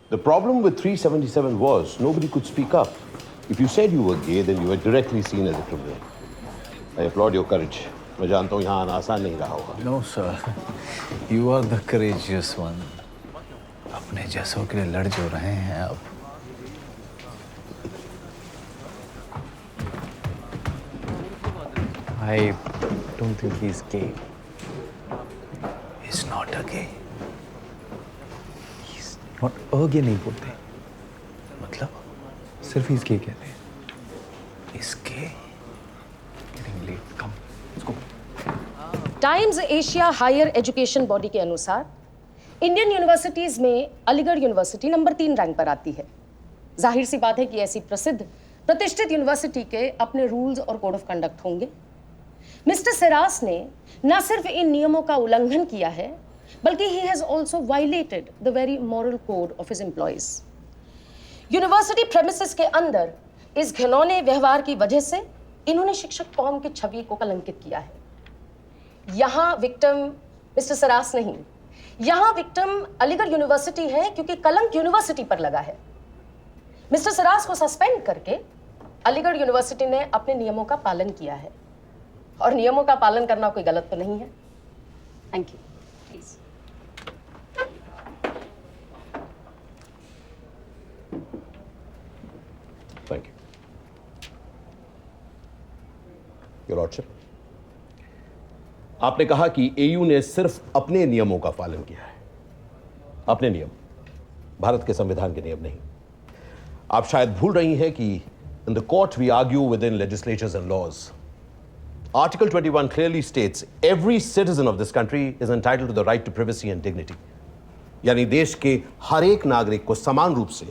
The problem with 377 was nobody could speak up. If you said you were gay, then you were directly seen as a criminal. I applaud your courage. मैं जानता हूँ यहाँ आना आसान नहीं रहा होगा. No, sir. You are the courageous one. अपने जैसों के लिए लड़ जो रहे हैं अब. I don't think he's gay. He's not a gay. He's not a gay नहीं बोलते. मतलब सिर्फ he's gay कहते हैं. He's gay. Getting late. Come, let's go. Times Asia higher education body के अनुसार इंडियन यूनिवर्सिटीज में अलीगढ़ यूनिवर्सिटी नंबर 3 रैंक पर आती है. जाहिर सी बात है कि ऐसी प्रसिद्ध प्रतिष्ठित यूनिवर्सिटी के अपने रूल्स और कोड ऑफ कंडक्ट होंगे. मिस्टर सिरास ने न सिर्फ इन नियमों का उल्लंघन किया है, बल्कि he has also violated the very moral code of his employees. University premises के अंदर इस घिनौने व्यवहार की वजह से इन्होंने शिक्षक कौम की छवि को कलंकित किया है. यहां विक्टिम मिस्टर सिरास नहीं, यहां विक्टिम अलीगढ़ यूनिवर्सिटी है, क्योंकि कलंक यूनिवर्सिटी पर लगा है. मिस्टर सिरास को सस्पेंड करके अलीगढ़ यूनिवर्सिटी ने अपने नियमों का पालन किया है, और नियमों का पालन करना कोई गलत तो नहीं है. Thank you. Please. Thank you. Your Lordship. आपने कहा कि एयू ने सिर्फ अपने नियमों का पालन किया है. अपने नियम, भारत के संविधान के नियम नहीं. आप शायद भूल रही हैं कि in the court we argue with in legislatures and laws. Article 21 clearly states every citizen of this country is entitled to the right to privacy and dignity. यानी देश के हर एक नागरिक को समान रूप से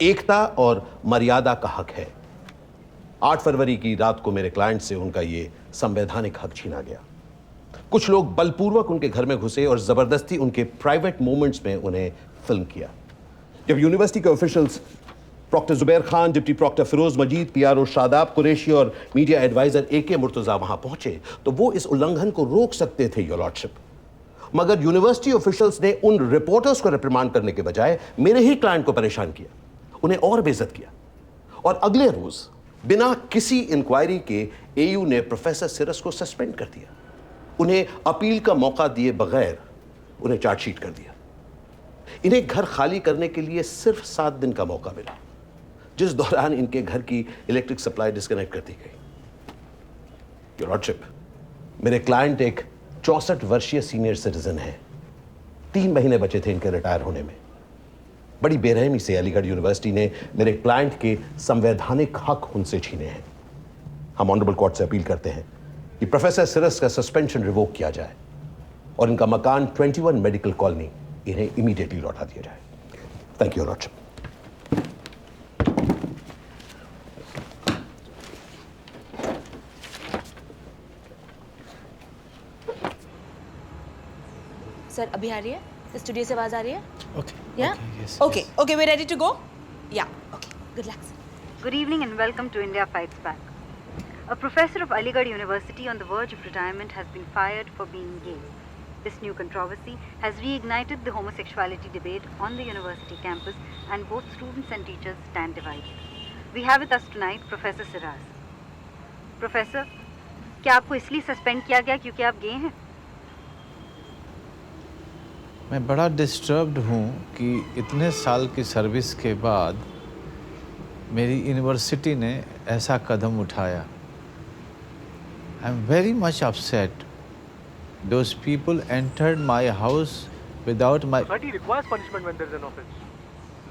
एकता और मर्यादा का हक है. 8 फरवरी की रात को मेरे क्लाइंट से उनका ये संवैधानिक हक छीना गया. कुछ लोग बलपूर्वक उनके घर में घुसे और जबरदस्ती उनके प्राइवेट मोमेंट्स में उन्हें फिल्म किया. जब यूनिवर्सिटी के officials proctor Zubair Khan, deputy proctor Firoz Majeed, PRO Shadab Qureshi और मीडिया एडवाइजर AK मुर्तजा वहां पहुंचे तो वो इस उल्लंघन को रोक सकते थे, योर लॉर्डशिप. मगर यूनिवर्सिटी ऑफिशियल्स ने उन रिपोर्टर्स को रिप्रिमांड करने के बजाय मेरे ही क्लाइंट को परेशान किया, उन्हें और बेइज्जत किया. और अगले रोज बिना किसी इंक्वायरी के एयू ने प्रोफेसर सिरस को सस्पेंड कर दिया. उन्हें अपील का मौका दिए बगैर उन्हें चार्जशीट कर दिया. इन्हें घर खाली करने के लिए सिर्फ 7 दिन का मौका मिला, जिस दौरान इनके घर की इलेक्ट्रिक सप्लाई डिस्कनेक्ट कर दी गई. योर लॉर्डशिप, मेरे क्लाइंट एक 64 वर्षीय सीनियर सिटीजन है. 3 महीने बचे थे इनके रिटायर होने में. बड़ी बेरहमी से अलीगढ़ यूनिवर्सिटी ने मेरे क्लाइंट के संवैधानिक हक उनसे छीने हैं. हम ऑनरेबल कोर्ट से अपील करते हैं कि प्रोफेसर सिरस का सस्पेंशन रिवोक किया जाए और इनका मकान 21 मेडिकल कॉलोनी इन्हें इमीडिएटली लौटा दिया जाए. Thank you, lordship. सर अभी आ रही है? स्टूडियो से आवाज आ रही है? Okay. Yeah? Okay, yes, Okay, yes. okay, we're ready to go? Yeah, okay. Good luck, sir. Good evening and welcome to India Fights Back. A professor of Aligarh University on the verge of retirement has been fired for being gay. This new controversy has reignited the homosexuality debate on the university campus, and both students and teachers stand divided. We have with us tonight Professor Siraz. Professor, क्या आपको इसलिए suspend किया गया क्योंकि आप गे हैं? मैं बड़ा डिस्टर्ब्ड हूँ कि इतने साल की सर्विस के बाद मेरी यूनिवर्सिटी ने ऐसा कदम उठाया. I am very much upset. Those people entered my house without my. Society requires punishment when there is an offense.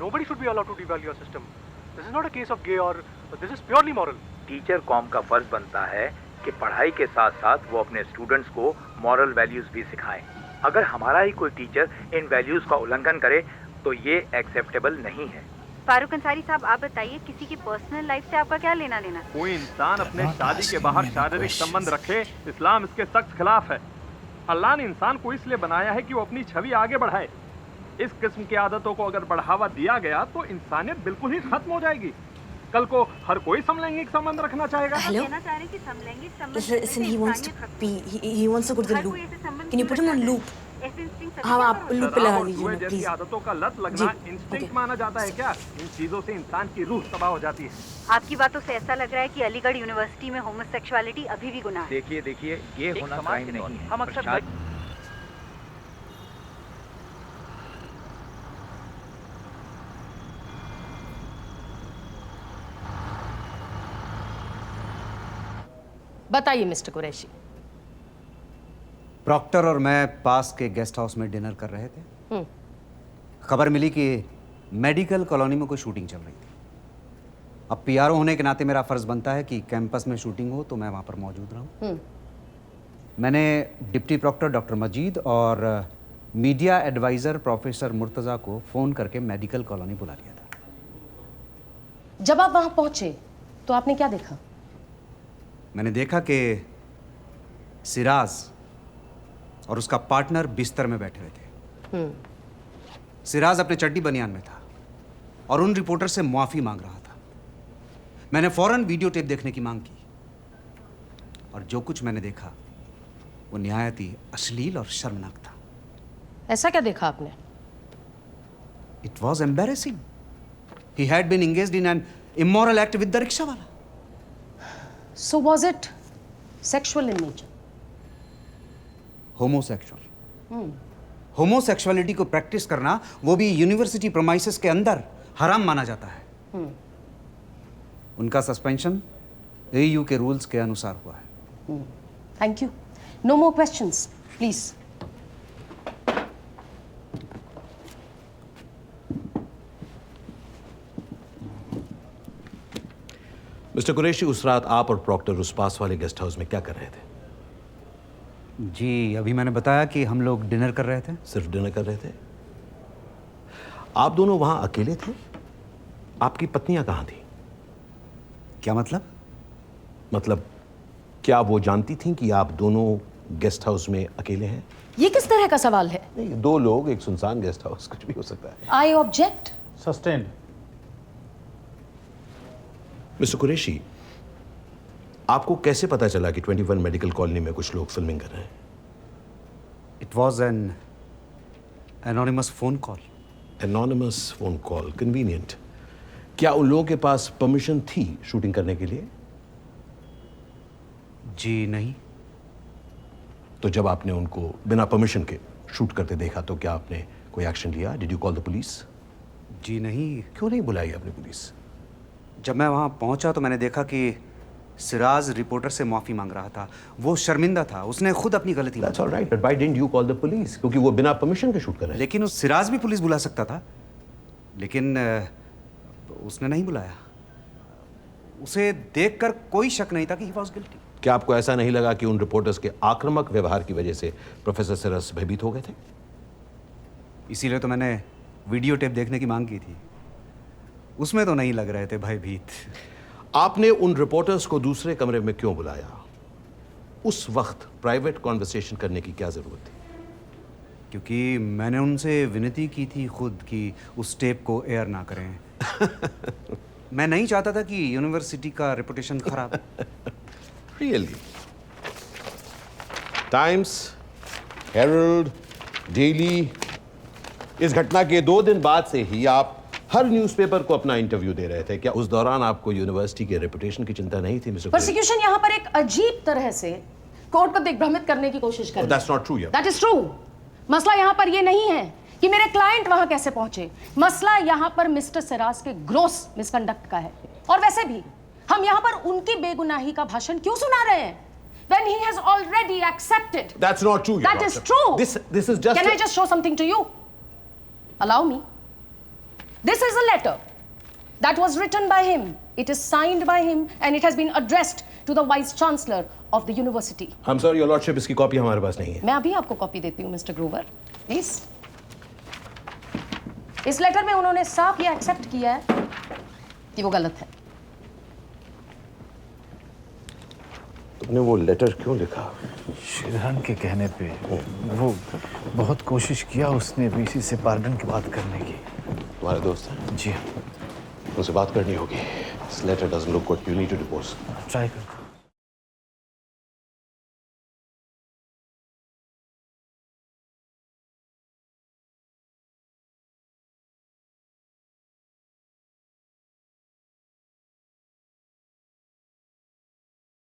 Nobody should be allowed to devalue your system. This is not a case of gay or this is purely moral. Teacher com का फर्ज बनता है कि पढ़ाई के साथ साथ वो अपने स्टूडेंट्स को मॉरल वैल्यूज भी सिखाएं. अगर हमारा ही कोई टीचर इन वैल्यूज का उल्लंघन करे तो ये एक्सेप्टेबल नहीं है. फारूक अंसारी साहब, आप बताइए, किसी की पर्सनल लाइफ से आपका क्या लेना देना? कोई इंसान अपने शादी के बाहर शारीरिक संबंध रखे, इस्लाम इसके सख्त खिलाफ है. अल्लाह ने इंसान को इसलिए बनाया है कि वो अपनी छवि आगे बढ़ाए. इस किस्म की आदतों को अगर बढ़ावा दिया गया तो इंसानियत बिल्कुल ही खत्म हो जाएगी. कल को हर कोई समलैंगिक संबंध रखना चाहेगा. Hello? कहना चाह रहे हैं कि समलैंगिक संबंध Listen, he wants to pee. He wants to go to the her loop. कोई ऐसे संबंध Can you put him on loop? ऐसे इंस्टिंक्ट हाँ आप लूप पे सदा लगा और लीजिए जुए ना जैसी प्लीज। आदतों का लत लगना जी, इंस्टिंक्ट ओके। माना जाता है क्या? इन चीजों से इंसान की रूह तबाह हो जाती है। आपकी बातों से ऐसा लग रहा है कि अलीगढ़ यूनिवर्सिटी में होमोसेक्सुअलिटी अभी भी गुनाह है। देखिए ये एक होना समाज क्राइम के नहीं तौर है। हम अक्सर प्रशासन- बताइए मिस्टर कुरैशी। प्रॉक्टर और मैं पास के गेस्ट हाउस में डिनर कर रहे थे। खबर मिली कि मेडिकल कॉलोनी में कोई शूटिंग चल रही थी। अब पीआरओ होने के नाते मेरा फर्ज बनता है कि कैंपस में शूटिंग हो तो मैं वहां पर मौजूद रहूं। मैंने डिप्टी प्रॉक्टर डॉक्टर मजीद और मीडिया एडवाइजर प्रोफेसर मुर्तज़ा को फ़ोन करके मेडिकल कॉलोनी बुला लिया था। जब आप वहां पहुंचे तो आपने क्या देखा? मैंने देखा कि सिराज और उसका पार्टनर बिस्तर में बैठे हुए थे। सिराज अपने चड्डी बनियान में था और उन रिपोर्टर से माफी मांग रहा था। मैंने फौरन वीडियो टेप देखने की मांग की और जो कुछ मैंने देखा वो निहायत ही अश्लील और शर्मनाक था। ऐसा क्या देखा आपने? It was embarrassing. He had been engaged in an immoral act with the rickshaw wala. So was it sexual in nature? Homosexual. Homosexuality को प्रैक्टिस करना, वो भी यूनिवर्सिटी प्रोमाइसेस के अंदर, हराम माना जाता है। उनका सस्पेंशन एयू के रूल्स के अनुसार हुआ है। Thank you. No more questions, please. Mister Qureshi, उस रात आप और प्रॉक्टर उस पास वाले गेस्ट हाउस में क्या कर रहे थे? जी, अभी मैंने बताया कि हम लोग डिनर कर रहे थे। सिर्फ डिनर कर रहे थे? आप दोनों वहां अकेले थे? आपकी पत्नियां कहां थी? क्या मतलब? मतलब क्या वो जानती थीं कि आप दोनों गेस्ट हाउस में अकेले हैं? ये किस तरह का सवाल है? नहीं, दो लोग, एक सुनसान गेस्ट हाउस, कुछ भी हो सकता है। I object. Sustained. Mister Qureshi, आपको कैसे पता चला कि 21 मेडिकल कॉलोनी में कुछ लोग फिल्मिंग कर रहे हैं? It was an anonymous phone call. Anonymous phone call, convenient. क्या उन लोगों के पास परमिशन थी शूटिंग करने के लिए? जी नहीं। तो जब आपने उनको बिना परमिशन के शूट करते देखा तो क्या आपने कोई एक्शन लिया? Did you call the police? जी नहीं। क्यों नहीं बुलाई आपने पुलिस? जब मैं वहां पहुंचा तो मैंने देखा कि सिराज रिपोर्टर से माफी मांग रहा था। वो शर्मिंदा था, उसने खुद अपनी गलती That's all right, but why didn't you call the police? क्योंकि वो बिना परमिशन के शूट कर रहे हैं। लेकिन उस सिराज भी पुलिस बुला सकता था, लेकिन उसने नहीं बुलाया। उसे देखकर कोई शक नहीं था कि he was guilty। क्या आपको ऐसा नहीं लगा कि उन रिपोर्टर्स के आक्रामक व्यवहार की वजह से प्रोफेसर सिराज भयभीत हो गए थे? इसीलिए तो मैंने वीडियो टेप देखने की मांग की थी। उसमें तो नहीं लग रहे थे भयभीत। आपने उन रिपोर्टर्स को दूसरे कमरे में क्यों बुलाया? उस वक्त प्राइवेट कॉन्वर्सेशन करने की क्या जरूरत थी? क्योंकि मैंने उनसे विनती की थी खुद कि उस टेप को एयर ना करें। मैं नहीं चाहता था कि यूनिवर्सिटी का रेपुटेशन खराब। Really? टाइम्स, हेरल्ड, डेली, इस घटना के 2 दिन बाद से ही आप हर न्यूज़पेपर को अपना इंटरव्यू दे रहे थे। क्या उस दौरान आपको यूनिवर्सिटी के रेपुटेशन की चिंता नहीं थी, मिस्टर? प्रोसिक्यूशन यहाँ पर एक अजीब तरह से कोर्ट को दिग्भ्रमित करने की कोशिश कर रही है। That's not true, yeah. That is true. मसला यहाँ पर ये नहीं है कि मेरे क्लाइंट वहां कैसे पहुंचे। मसला यहाँ पर मिस्टर सिराज के ग्रोस मिसकंडक्ट का है। और वैसे भी हम यहाँ पर उनकी बेगुनाही का भाषण क्यों सुना रहे हैं? When he has already accepted. That's not true, Your That is Lordship. true. This is just. Can I just show something to you? Allow me. This is a letter that was written by him. It is signed by him and it has been addressed to the Vice Chancellor of the university. I'm sorry, Your Lordship, इसकी copy हमारे पास नहीं है। मैं अभी आपको copy देती हूँ mister Grover, please. इस लेटर में उन्होंने साफ ये एक्सेप्ट किया है कि वो गलत है। तुमने वो लेटर क्यों लिखा? शेरहान के कहने पे वो बहुत कोशिश किया उसने वीसी से पार्डन की बात करने की। तुम्हारे दोस्त हैं? जी उनसे बात करनी होगी। This letter doesn't look good. You need to divorce. Try कर।